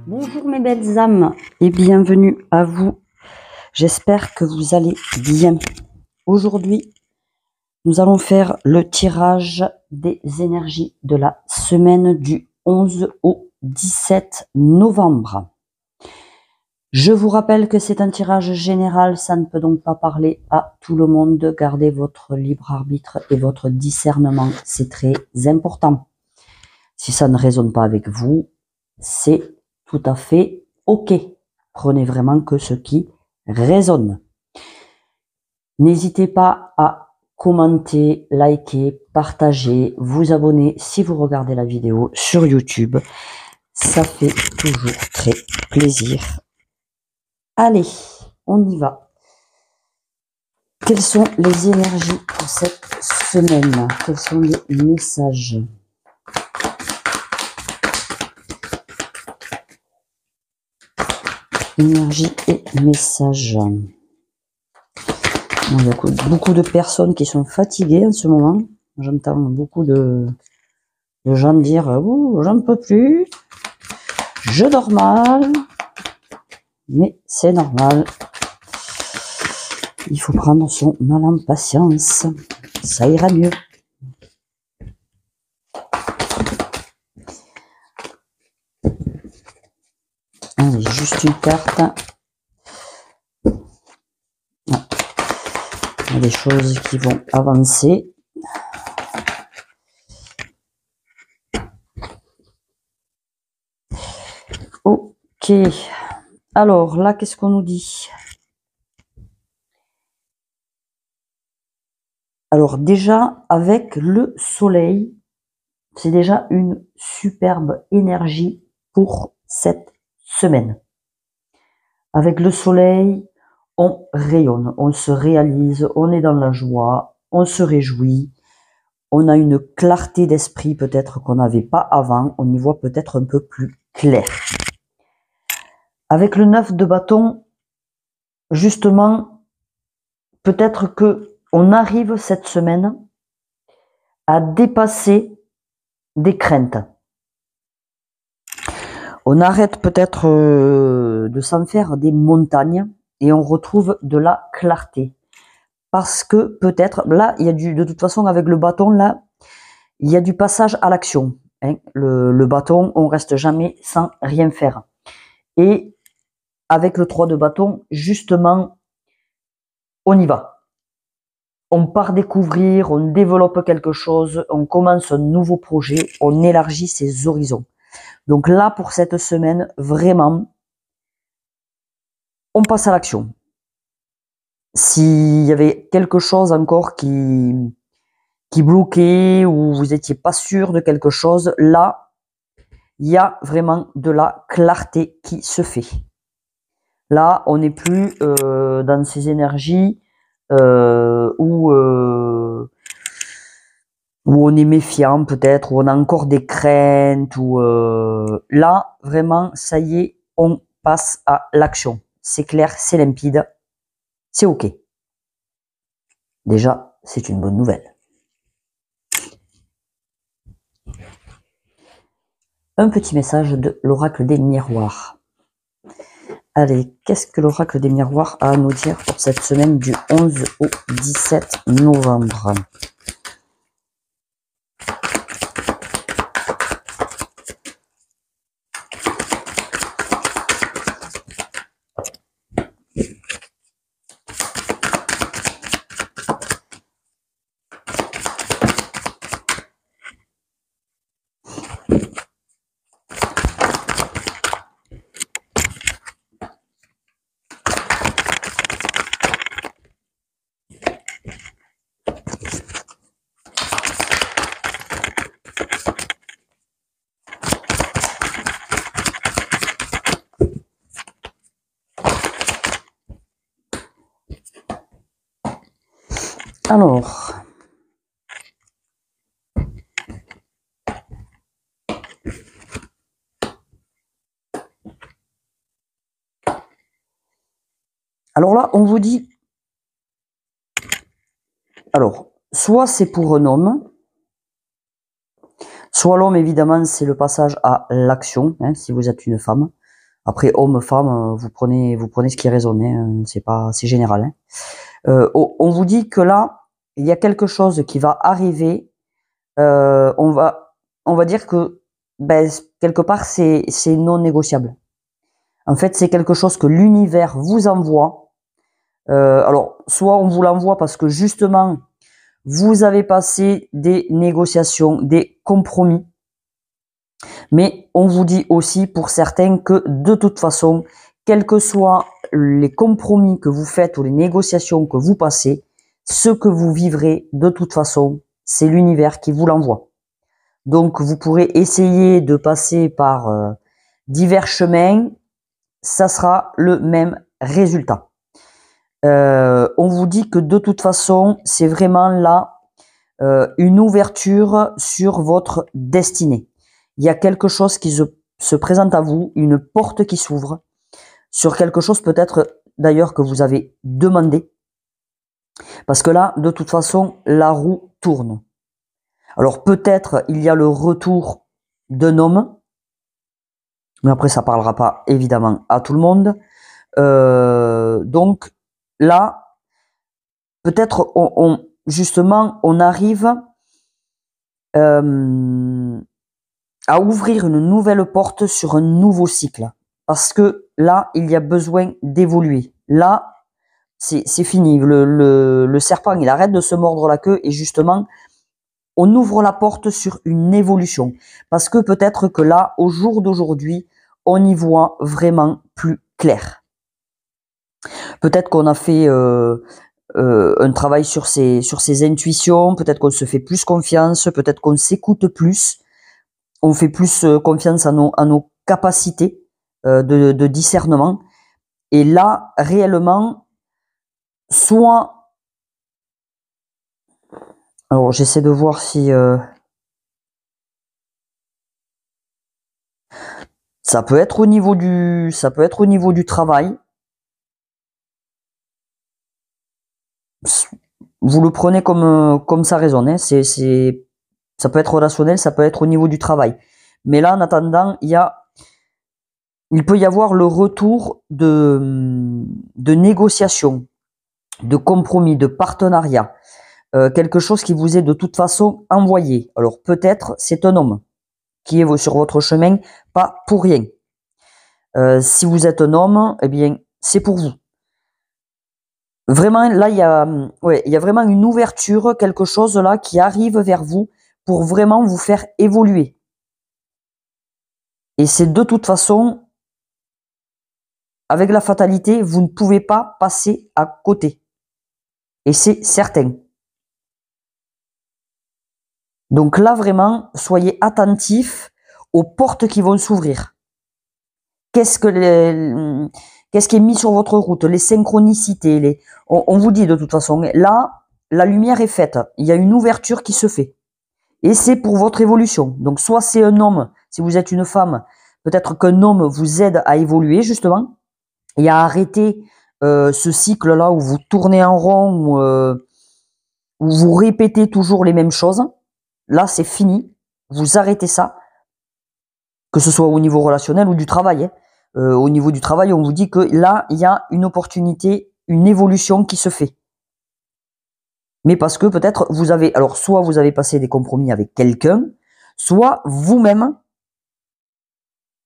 Bonjour mes belles âmes et bienvenue à vous. J'espère que vous allez bien. Aujourd'hui, nous allons faire le tirage des énergies de la semaine du 11 au 17 novembre. Je vous rappelle que c'est un tirage général, ça ne peut donc pas parler à tout le monde. Gardez votre libre arbitre et votre discernement, c'est très important. Si ça ne résonne pas avec vous, c'est tout à fait ok. Prenez vraiment que ce qui résonne. N'hésitez pas à commenter, liker, partager, vous abonner si vous regardez la vidéo sur YouTube. Ça fait toujours très plaisir. Allez, on y va. Quelles sont les énergies pour cette semaine? Quels sont les messages? Énergie et messages. Il y a beaucoup de personnes qui sont fatiguées en ce moment. J'entends beaucoup de gens dire « Oh, j'en peux plus, je dors mal ». Mais c'est normal. Il faut prendre son mal en patience. Ça ira mieux. Allez, juste une carte. Il y a des choses qui vont avancer. Ok. Alors, là, qu'est-ce qu'on nous dit? Alors, déjà, avec le soleil, c'est déjà une superbe énergie pour cette semaine. Avec le soleil, on rayonne, on se réalise, on est dans la joie, on se réjouit, on a une clarté d'esprit peut-être qu'on n'avait pas avant, on y voit peut-être un peu plus clair. Avec le 9 de bâton, justement, peut-être que on arrive cette semaine à dépasser des craintes. On arrête peut-être de s'en faire des montagnes et on retrouve de la clarté. Parce que peut-être, là, il y a de toute façon, avec le bâton, là, il y a du passage à l'action. Hein. Le bâton, on reste jamais sans rien faire. Et avec le 3 de bâton, justement, on y va. On part découvrir, on développe quelque chose, on commence un nouveau projet, on élargit ses horizons. Donc là, pour cette semaine, vraiment, on passe à l'action. S'il y avait quelque chose encore qui bloquait ou vous n'étiez pas sûr de quelque chose, là, il y a vraiment de la clarté qui se fait. Là, on n'est plus dans ces énergies où on est méfiant peut-être, où on a encore des craintes, où là, vraiment, ça y est, on passe à l'action. C'est clair, c'est limpide, c'est ok. Déjà, c'est une bonne nouvelle. Un petit message de l'oracle des miroirs. Allez, qu'est-ce que l'oracle des miroirs a à nous dire pour cette semaine du 11 au 17 novembre? Alors là, on vous dit, alors, soit c'est pour un homme, Soit l'homme, évidemment, c'est le passage à l'action, hein, si vous êtes une femme. Après, homme, femme, vous prenez ce qui résonne, hein, c'est général. Hein. On vous dit que là, il y a quelque chose qui va arriver. On va dire que ben, quelque part c'est non négociable. En fait, c'est quelque chose que l'univers vous envoie. Alors, soit on vous l'envoie parce que justement vous avez passé des négociations, des compromis. Mais on vous dit aussi pour certains que de toute façon, quels que soient les compromis que vous faites ou les négociations que vous passez, ce que vous vivrez de toute façon, c'est l'univers qui vous l'envoie. Donc vous pourrez essayer de passer par divers chemins, ça sera le même résultat. On vous dit que de toute façon, c'est vraiment là une ouverture sur votre destinée. Il y a quelque chose qui se présente à vous, une porte qui s'ouvre sur quelque chose peut-être d'ailleurs que vous avez demandé. Parce que là, de toute façon, la roue tourne. Alors peut-être il y a le retour d'un homme, mais après ça parlera pas évidemment à tout le monde. Donc là, peut-être justement on arrive à ouvrir une nouvelle porte sur un nouveau cycle. Parce que là, il y a besoin d'évoluer. Là, c'est fini. Le serpent, il arrête de se mordre la queue et justement, on ouvre la porte sur une évolution. Parce que peut-être que là, au jour d'aujourd'hui, on y voit vraiment plus clair. Peut-être qu'on a fait un travail sur ses intuitions, peut-être qu'on se fait plus confiance, peut-être qu'on s'écoute plus, on fait plus confiance à nos capacités de discernement. Et là, réellement, soit... Alors, j'essaie de voir si... ça peut être au niveau du travail. Vous le prenez comme ça résonne. Hein. Ça peut être relationnel, ça peut être au niveau du travail. Mais là, en attendant, il peut y avoir le retour de négociations, de compromis, de partenariat. Quelque chose qui vous est de toute façon envoyé. Alors peut-être c'est un homme qui est sur votre chemin, pas pour rien. Si vous êtes un homme, eh bien c'est pour vous. Vraiment, là il y a vraiment une ouverture, quelque chose là qui arrive vers vous pour vraiment vous faire évoluer. Et c'est de toute façon, avec la fatalité, vous ne pouvez pas passer à côté. Et c'est certain. Donc là, vraiment, soyez attentifs aux portes qui vont s'ouvrir. Qu'est-ce qui est mis sur votre route? Les synchronicités. On vous dit de toute façon, là, la lumière est faite. Il y a une ouverture qui se fait. Et c'est pour votre évolution. Donc soit c'est un homme, si vous êtes une femme, peut-être qu'un homme vous aide à évoluer justement et à arrêter ce cycle-là où vous tournez en rond, où vous répétez toujours les mêmes choses. Là, c'est fini. Vous arrêtez ça. Que ce soit au niveau relationnel ou du travail. Hein. Au niveau du travail, on vous dit que là, il y a une opportunité, une évolution qui se fait. Mais parce que peut-être vous avez... Alors, soit vous avez passé des compromis avec quelqu'un, soit vous-même,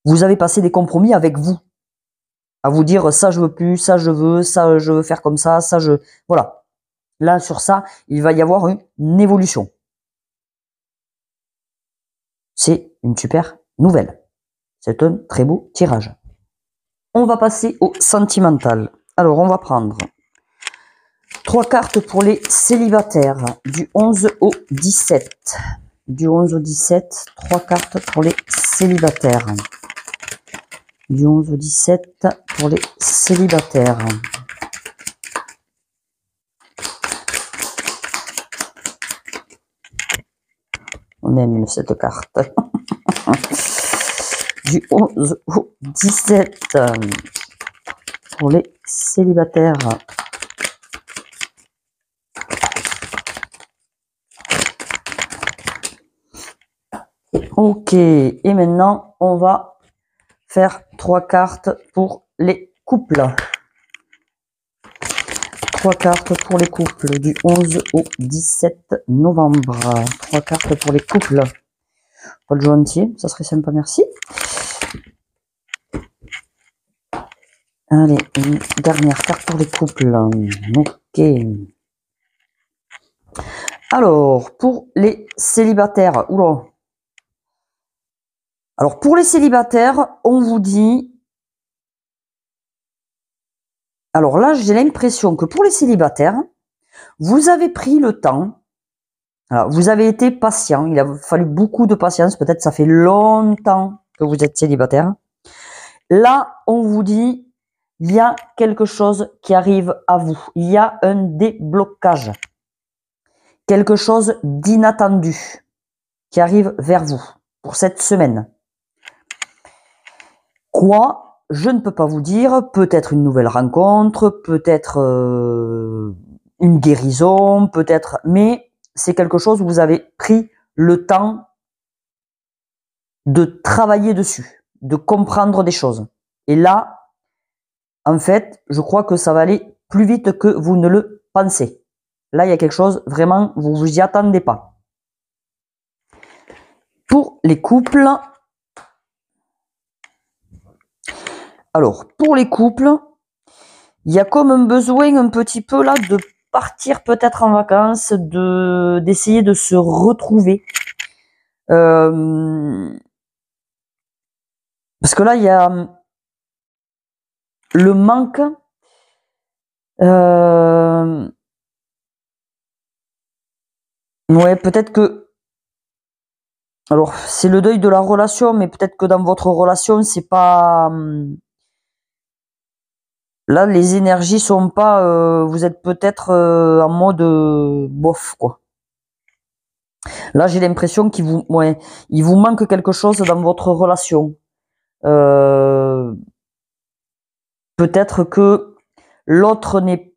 vous avez passé des compromis avec vous. À vous dire, ça je veux plus, ça je veux faire comme ça je... Voilà. Là, sur ça, il va y avoir une évolution. C'est une super nouvelle. C'est un très beau tirage. On va passer au sentimental. Alors, on va prendre 3 cartes pour les célibataires du 11 au 17. Du 11 au 17, 3 cartes pour les célibataires. Du 11 au 17 pour les célibataires. On aime cette carte. Du 11 au 17 pour les célibataires. Ok, et maintenant, on va faire 3 cartes pour les couples. 3 cartes pour les couples du 11 au 17 novembre. 3 cartes pour les couples. Pas le jeu entier, ça serait sympa, merci. Allez, une dernière carte pour les couples. Ok. Alors, pour les célibataires, oula. Alors, pour les célibataires, on vous dit... Alors là, j'ai l'impression que pour les célibataires, vous avez pris le temps. Alors, vous avez été patient. Il a fallu beaucoup de patience. Peut-être ça fait longtemps que vous êtes célibataire. Là, on vous dit, il y a quelque chose qui arrive à vous. Il y a un déblocage. Quelque chose d'inattendu qui arrive vers vous pour cette semaine. Quoi? Je ne peux pas vous dire. Peut-être une nouvelle rencontre, peut-être une guérison, peut-être... Mais c'est quelque chose où vous avez pris le temps de travailler dessus, de comprendre des choses. Et là, en fait, je crois que ça va aller plus vite que vous ne le pensez. Là, il y a quelque chose, vraiment, vous vous y attendez pas. Pour les couples... Alors, pour les couples, il y a comme un besoin un petit peu là de partir peut-être en vacances, d'essayer de se retrouver. Parce que là, il y a le manque. Ouais, peut-être que... Alors, c'est le deuil de la relation, mais peut-être que dans votre relation, c'est pas... Là, les énergies sont pas... vous êtes peut-être en mode bof, quoi. Là, j'ai l'impression qu'il vous, ouais, il vous manque quelque chose dans votre relation. Peut-être que l'autre n'est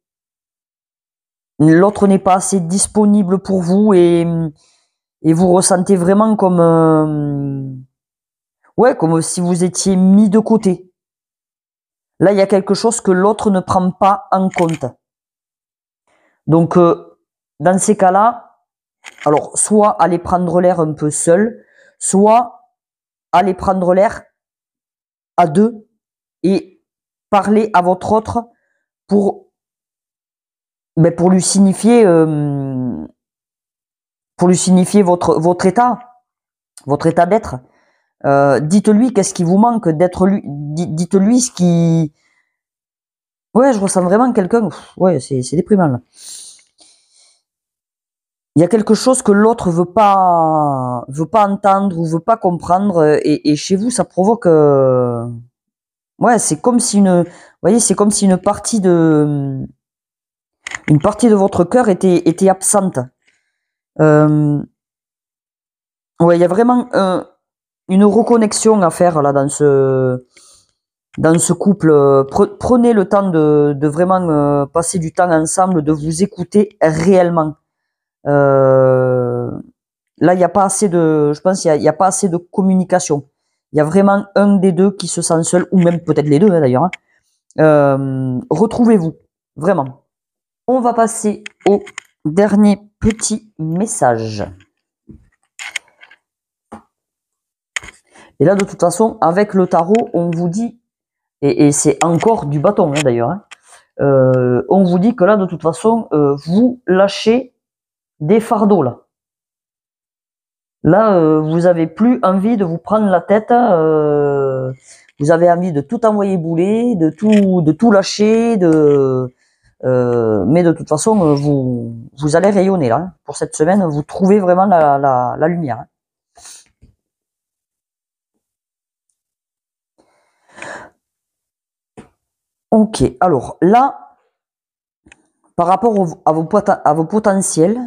pas assez disponible pour vous et vous ressentez vraiment comme ouais, comme si vous étiez mis de côté. Là, il y a quelque chose que l'autre ne prend pas en compte. Donc, dans ces cas-là, alors, soit aller prendre l'air un peu seul, soit aller prendre l'air à deux et parler à votre autre pour lui signifier votre état d'être. Dites-lui qu'est-ce qui vous manque d'être lui. Dites-lui ce qui... Ouais, je ressens vraiment quelqu'un... Ouais, c'est déprimant, là. Il y a quelque chose que l'autre veut pas entendre ou veut pas comprendre et chez vous, ça provoque... Ouais, c'est comme si vous voyez, c'est comme si une partie de votre cœur était absente. Ouais, il y a vraiment une reconnexion à faire là dans ce couple. Prenez le temps de vraiment passer du temps ensemble, de vous écouter réellement. Là, il y a pas assez de, je pense, il y a pas assez de communication. Il y a vraiment un des deux qui se sent seul, ou même peut-être les deux d'ailleurs. Retrouvez-vous, vraiment. On va passer au dernier petit message. Et là, de toute façon, avec le tarot, on vous dit, et c'est encore du bâton d'ailleurs, on vous dit que là, de toute façon, vous lâchez des fardeaux là. Là, vous avez plus envie de vous prendre la tête. Vous avez envie de tout envoyer bouler, de tout lâcher, mais de toute façon, vous allez rayonner là. Pour cette semaine, vous trouvez vraiment la lumière. Ok, alors là, par rapport à vos potentiels,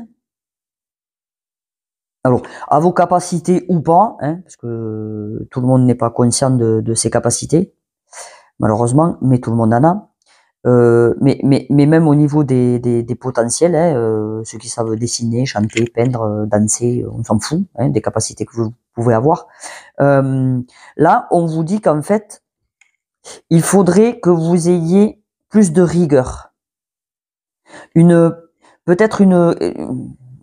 alors à vos capacités ou pas, parce que tout le monde n'est pas conscient de ses capacités, malheureusement, mais tout le monde en a. Mais même au niveau des potentiels, hein, ceux qui savent dessiner, chanter, peindre, danser, on s'en fout, hein, des capacités que vous pouvez avoir. Là, on vous dit qu'en fait, il faudrait que vous ayez plus de rigueur. Peut-être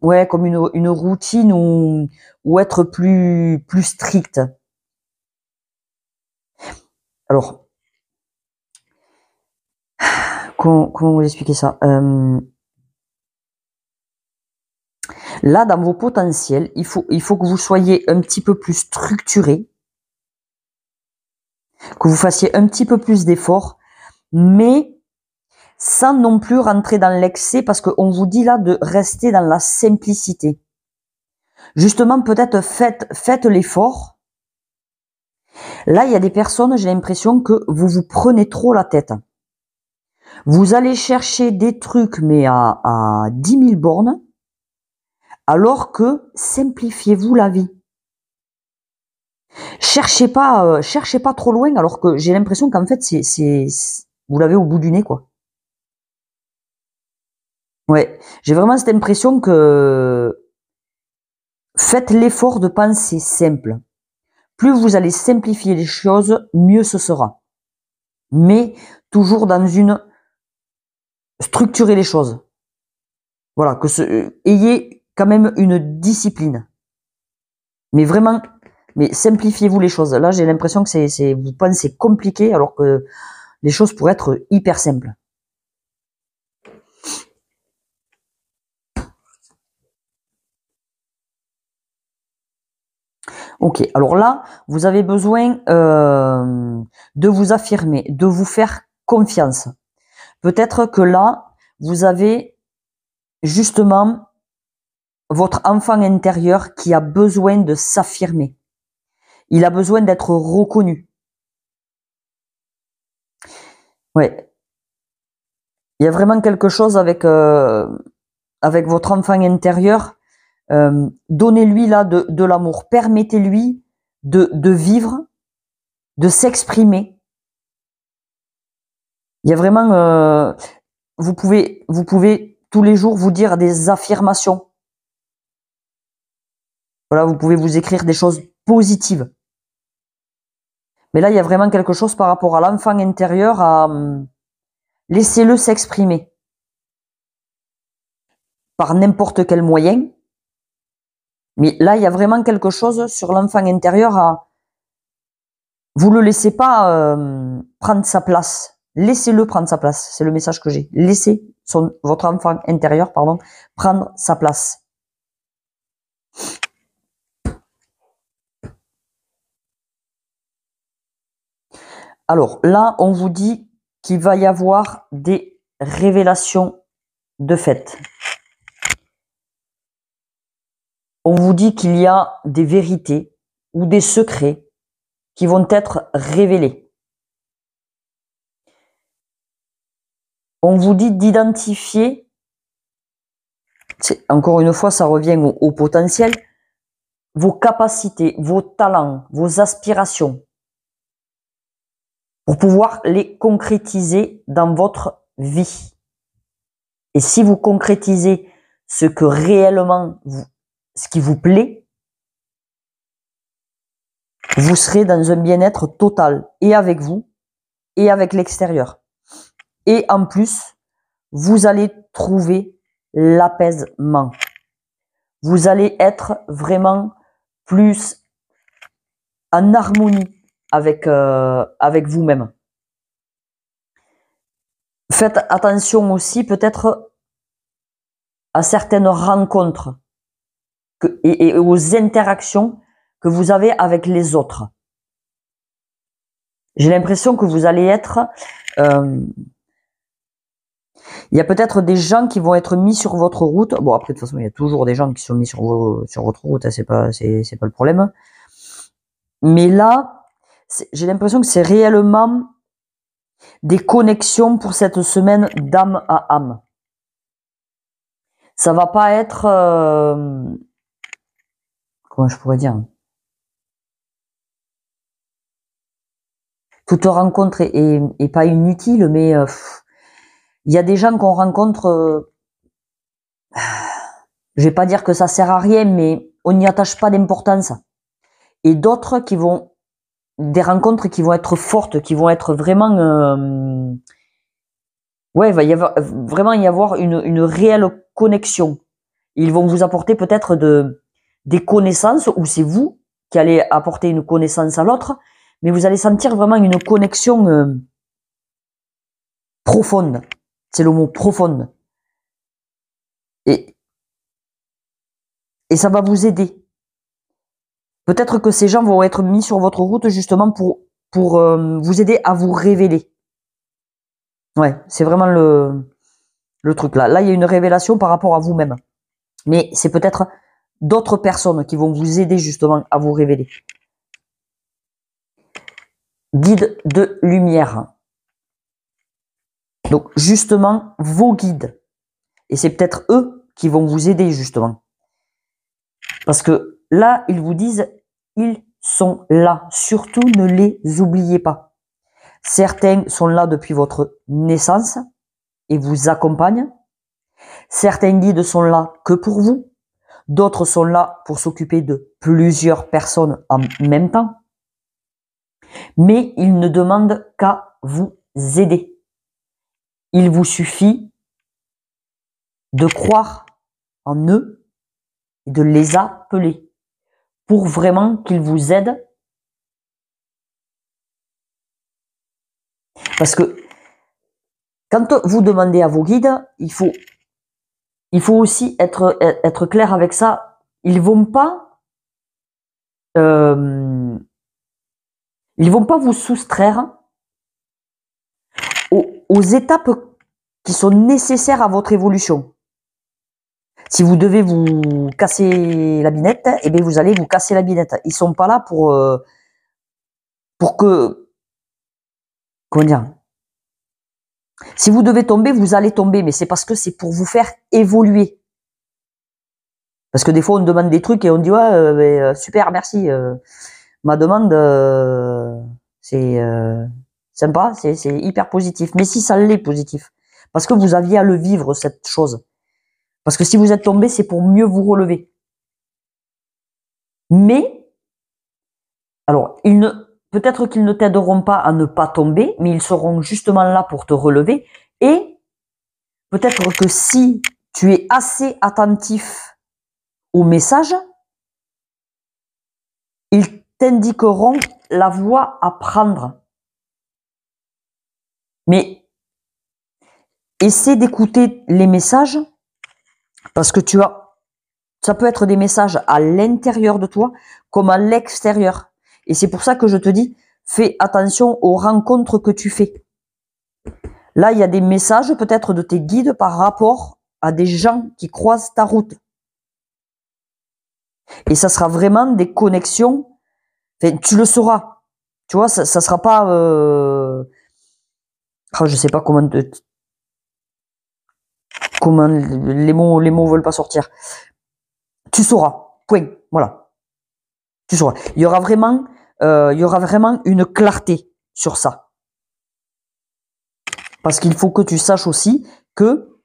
ouais, comme une routine ou être plus strict. Alors, comment vous expliquer ça? Là, dans vos potentiels, il faut que vous soyez un petit peu plus structuré, que vous fassiez un petit peu plus d'efforts, mais sans non plus rentrer dans l'excès, parce qu'on vous dit là de rester dans la simplicité. Justement, peut-être faites l'effort. Là, il y a des personnes, j'ai l'impression que vous vous prenez trop la tête. Vous allez chercher des trucs, mais à 10 000 bornes, alors que simplifiez-vous la vie. Cherchez pas trop loin, alors que j'ai l'impression qu'en fait, vous l'avez au bout du nez, quoi. Ouais, j'ai vraiment cette impression que faites l'effort de penser simple. Plus vous allez simplifier les choses, mieux ce sera. Mais toujours dans structurer les choses. Voilà, ayez quand même une discipline. Mais vraiment, mais simplifiez-vous les choses. Là, j'ai l'impression que vous pensez compliqué alors que les choses pourraient être hyper simples. Ok, alors là, vous avez besoin de vous affirmer, de vous faire confiance. Peut-être que là, vous avez justement votre enfant intérieur qui a besoin de s'affirmer. Il a besoin d'être reconnu. Ouais. Il y a vraiment quelque chose avec votre enfant intérieur. Donnez-lui là de l'amour. Permettez-lui de vivre, de s'exprimer. Il y a vraiment, vous pouvez tous les jours vous dire des affirmations. Voilà, vous pouvez vous écrire des choses positives. Mais là, il y a vraiment quelque chose par rapport à l'enfant intérieur laissez-le s'exprimer. Par n'importe quel moyen. Mais là, il y a vraiment quelque chose sur l'enfant intérieur vous le laissez pas prendre sa place. Laissez-le prendre sa place. C'est le message que j'ai. Laissez votre enfant intérieur, prendre sa place. Alors là, on vous dit qu'il va y avoir des révélations de fait. On vous dit qu'il y a des vérités ou des secrets qui vont être révélés. On vous dit d'identifier, encore une fois, ça revient au potentiel, vos capacités, vos talents, vos aspirations, pour pouvoir les concrétiser dans votre vie. Et si vous concrétisez ce que réellement, ce qui vous plaît, vous serez dans un bien-être total, et avec vous, et avec l'extérieur. Et en plus, vous allez trouver l'apaisement. Vous allez être vraiment plus en harmonie avec vous-même. Faites attention aussi peut-être à certaines rencontres et aux interactions que vous avez avec les autres. J'ai l'impression que vous allez être... il y a peut-être des gens qui vont être mis sur votre route. Bon, après, de toute façon, il y a toujours des gens qui sont mis sur votre route, hein, c'est pas le problème. Mais là, j'ai l'impression que c'est réellement des connexions pour cette semaine d'âme à âme. Ça va pas être... comment je pourrais dire? Toute rencontre est pas inutile, mais Il y a des gens qu'on rencontre, je vais pas dire que ça sert à rien, mais on n'y attache pas d'importance. Et d'autres des rencontres qui vont être fortes, qui vont être vraiment, ouais, il va vraiment y avoir une réelle connexion. Ils vont vous apporter peut-être des connaissances, ou c'est vous qui allez apporter une connaissance à l'autre, mais vous allez sentir vraiment une connexion profonde. C'est le mot profonde. Et ça va vous aider. Peut-être que ces gens vont être mis sur votre route justement pour vous aider à vous révéler. Ouais, c'est vraiment le truc là. Là, il y a une révélation par rapport à vous-même. Mais c'est peut-être d'autres personnes qui vont vous aider justement à vous révéler. Guide de lumière. Donc justement, vos guides. Et c'est peut-être eux qui vont vous aider justement. Parce que là, ils vous disent, ils sont là. Surtout, ne les oubliez pas. Certains sont là depuis votre naissance et vous accompagnent. Certains guides sont là que pour vous. D'autres sont là pour s'occuper de plusieurs personnes en même temps. Mais ils ne demandent qu'à vous aider. Il vous suffit de croire en eux et de les appeler pour vraiment qu'ils vous aident. Parce que quand vous demandez à vos guides, il faut aussi être clair avec ça. Ils vont pas vous soustraire aux étapes qui sont nécessaires à votre évolution. Si vous devez vous casser la binette, eh bien vous allez vous casser la binette. Ils sont pas là pour que, comment dire, si vous devez tomber, vous allez tomber, mais c'est parce que c'est pour vous faire évoluer. Parce que des fois on demande des trucs et on dit ouais super merci, ma demande c'est sympa, c'est hyper positif. Mais si ça l'est positif, parce que vous aviez à le vivre cette chose. Parce que si vous êtes tombé, c'est pour mieux vous relever. Mais, alors, peut-être qu'ils ne t'aideront pas à ne pas tomber, mais ils seront justement là pour te relever. Et peut-être que si tu es assez attentif au message, ils t'indiqueront la voie à prendre. Mais essaie d'écouter les messages, parce que ça peut être des messages à l'intérieur de toi comme à l'extérieur. Et c'est pour ça que je te dis, fais attention aux rencontres que tu fais. Là, il y a des messages peut-être de tes guides par rapport à des gens qui croisent ta route. Et ça sera vraiment des connexions. Enfin, tu le sauras. Tu vois, ça sera pas... je sais pas comment les mots veulent pas sortir. Tu sauras. Point. Voilà. Tu sauras. Il y aura vraiment une clarté sur ça. Parce qu'il faut que tu saches aussi que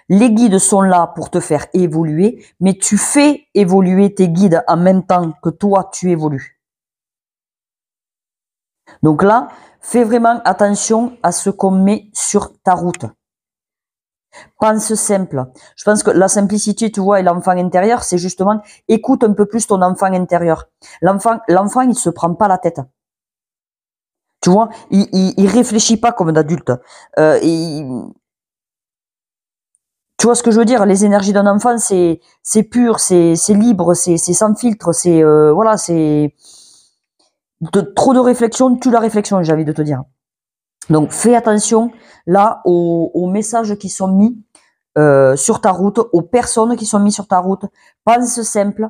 les guides sont là pour te faire évoluer, mais tu fais évoluer tes guides en même temps que toi, tu évolues. Donc là, fais vraiment attention à ce qu'on met sur ta route. Pense simple. Je pense que la simplicité, tu vois, et l'enfant intérieur, c'est justement, écoute un peu plus ton enfant intérieur. L'enfant, il se prend pas la tête. Tu vois, il réfléchit pas comme d'adulte. Tu vois ce que je veux dire? Les énergies d'un enfant, c'est pur, c'est libre, c'est sans filtre, c'est voilà, c'est trop de réflexion, tue la réflexion, j'ai envie de te dire. Donc fais attention là aux messages qui sont mis sur ta route, aux personnes qui sont mises sur ta route. Pense simple.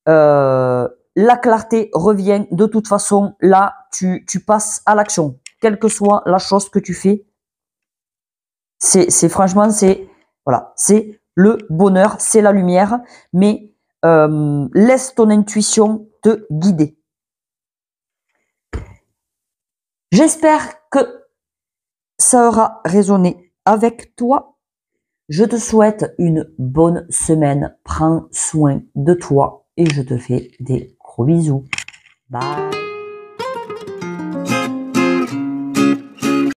La clarté revient de toute façon. Là, tu passes à l'action, quelle que soit la chose que tu fais. C'est franchement, voilà, c'est le bonheur, c'est la lumière, mais laisse ton intuition te guider. J'espère que ça aura résonné avec toi. Je te souhaite une bonne semaine. Prends soin de toi et je te fais des gros bisous. Bye.